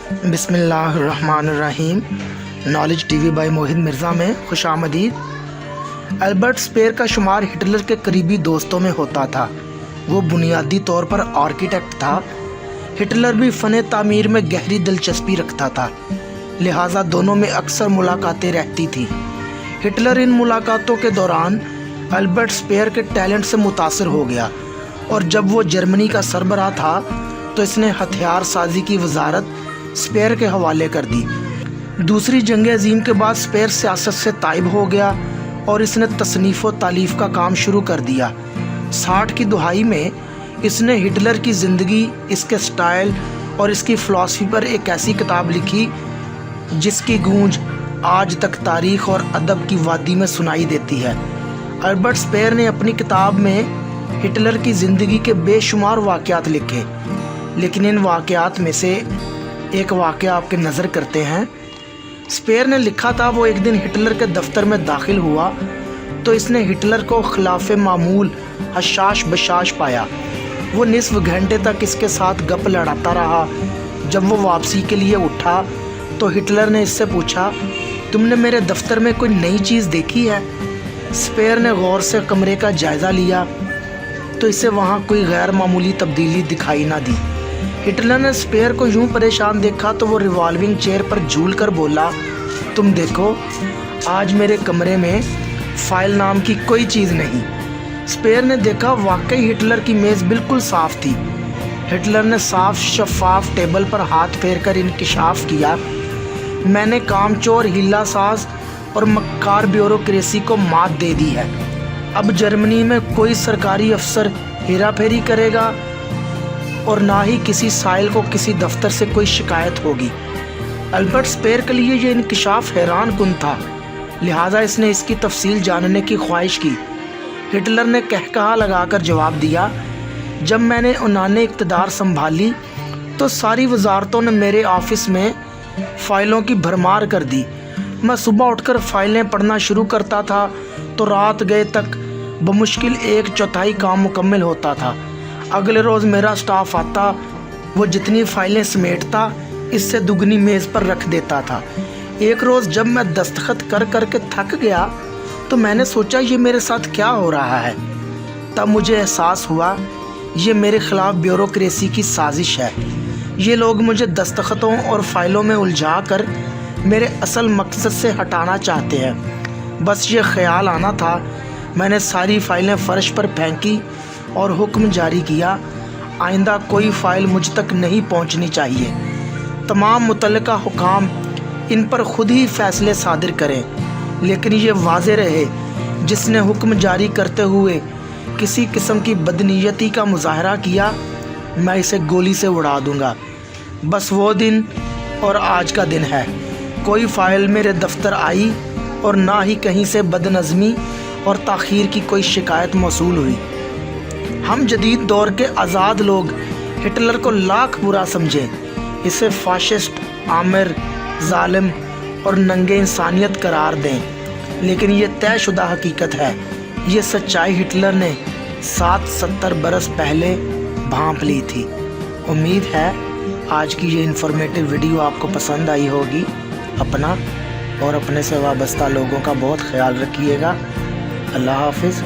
बिस्मिल्लाहिर्रहमानिर्रहीम। Knowledge TV bye मोहित मिर्ज़ा में खुश आमदीद। अल्बर्ट स्पेयर का शुमार हिटलर के करीबी दोस्तों में होता था। वो बुनियादी तौर पर आर्किटेक्ट था। हिटलर भी फ़न तामीर में गहरी दिलचस्पी रखता था, लिहाजा दोनों में अक्सर मुलाकातें रहती थी। हिटलर इन मुलाकातों के दौरान अल्बर्ट स्पेयर के टैलेंट से मुतासर हो गया और जब वो जर्मनी का सरबराह था तो इसने हथियार साजी की वजारत स्पेयर के हवाले कर दी। दूसरी जंग अज़ीम के बाद स्पेयर सियासत से ताइब हो गया और इसने तसनीफ़ व तालीफ़ का काम शुरू कर दिया। 60 की दुहाई में इसने हिटलर की ज़िंदगी, इसके स्टाइल और इसकी फ़िलासफ़ी पर एक ऐसी किताब लिखी जिसकी गूंज आज तक तारीख़ और अदब की वादी में सुनाई देती है। अल्बर्ट स्पेयर ने अपनी किताब में हिटलर की ज़िंदगी के बेशुमार वाक़यात लिखे, लेकिन इन वाक़यात में से एक वाक़या आपके नज़र करते हैं। स्पेयर ने लिखा था, वो एक दिन हिटलर के दफ्तर में दाखिल हुआ तो इसने हिटलर को खिलाफ मामूल हशाश बशाश पाया। वो निस्फ घंटे तक इसके साथ गप लड़ाता रहा। जब वो वापसी के लिए उठा तो हिटलर ने इससे पूछा, तुमने मेरे दफ्तर में कोई नई चीज़ देखी है? स्पेयर ने गौर से कमरे का जायज़ा लिया तो इसे वहाँ कोई गैर मामूली तब्दीली दिखाई ना दी। हिटलर ने स्पेयर को यूं परेशान देखा तो वो रिवॉल्विंग चेयर पर झूल कर बोला, तुम देखो, आज मेरे कमरे में फ़ाइल नाम की कोई चीज़ नहीं। स्पेयर ने देखा, वाकई हिटलर की मेज़ बिल्कुल साफ़ थी। हिटलर ने साफ शफाफ टेबल पर हाथ फेर कर इंकिशाफ किया, मैंने कामचोर, हिल्लासाज और मक्कार ब्यूरोक्रेसी को मात दे दी है। अब जर्मनी में कोई सरकारी अफसर हेरा फेरी करेगा और ना ही किसी साइल को किसी दफ्तर से कोई शिकायत होगी। अल्बर्ट स्पेयर के लिए ये इंकिशाफ हैरान कुन था, लिहाजा इसने इसकी तफसील जानने की ख्वाहिश की। हिटलर ने कहकहा लगाकर जवाब दिया, जब मैंने उन्होंने इक़्तिदार संभाली तो सारी वजारतों ने मेरे ऑफिस में फ़ाइलों की भरमार कर दी। मैं सुबह उठकर फ़ाइलें पढ़ना शुरू करता था तो रात गए तक बमुश्किल 1/4 काम मुकम्मल होता था। अगले रोज़ मेरा स्टाफ आता, वो जितनी फ़ाइलें समेटता इससे दुगनी मेज़ पर रख देता था। एक रोज़ जब मैं दस्तखत कर कर के थक गया तो मैंने सोचा, ये मेरे साथ क्या हो रहा है। तब मुझे एहसास हुआ, ये मेरे ख़िलाफ़ ब्यूरोक्रेसी की साजिश है। ये लोग मुझे दस्तखतों और फ़ाइलों में उलझा कर मेरे असल मकसद से हटाना चाहते हैं। बस ये ख्याल आना था, मैंने सारी फ़ाइलें फ़र्श पर फेंकी और हुक्म जारी किया, आइंदा कोई फ़ाइल मुझ तक नहीं पहुंचनी चाहिए। तमाम मुतल्लिका हुकाम इन पर ख़ुद ही फ़ैसले सादिर करें, लेकिन ये वाज़े रहे, जिसने हुक्म जारी करते हुए किसी किस्म की बदनीयती का मुज़ाहरा किया, मैं इसे गोली से उड़ा दूँगा। बस वो दिन और आज का दिन है। कोई फ़ाइल मेरे दफ्तर आई और ना ही कहीं से बदनज़मी और ताख़ीर की कोई शिकायत मौसूल हुई। हम जदीद दौर के आज़ाद लोग हिटलर को लाख बुरा समझें, इसे फ़ाशिस्ट, आमिर, ज़ालिम और नंगे इंसानियत करार दें, लेकिन ये तयशुदा हकीकत है। ये सच्चाई हिटलर ने 70 बरस पहले भांप ली थी। उम्मीद है आज की ये इन्फॉर्मेटिव वीडियो आपको पसंद आई होगी। अपना और अपने से वाबस्ता लोगों का बहुत ख्याल रखिएगा। अल्लाह हाफ़िज़।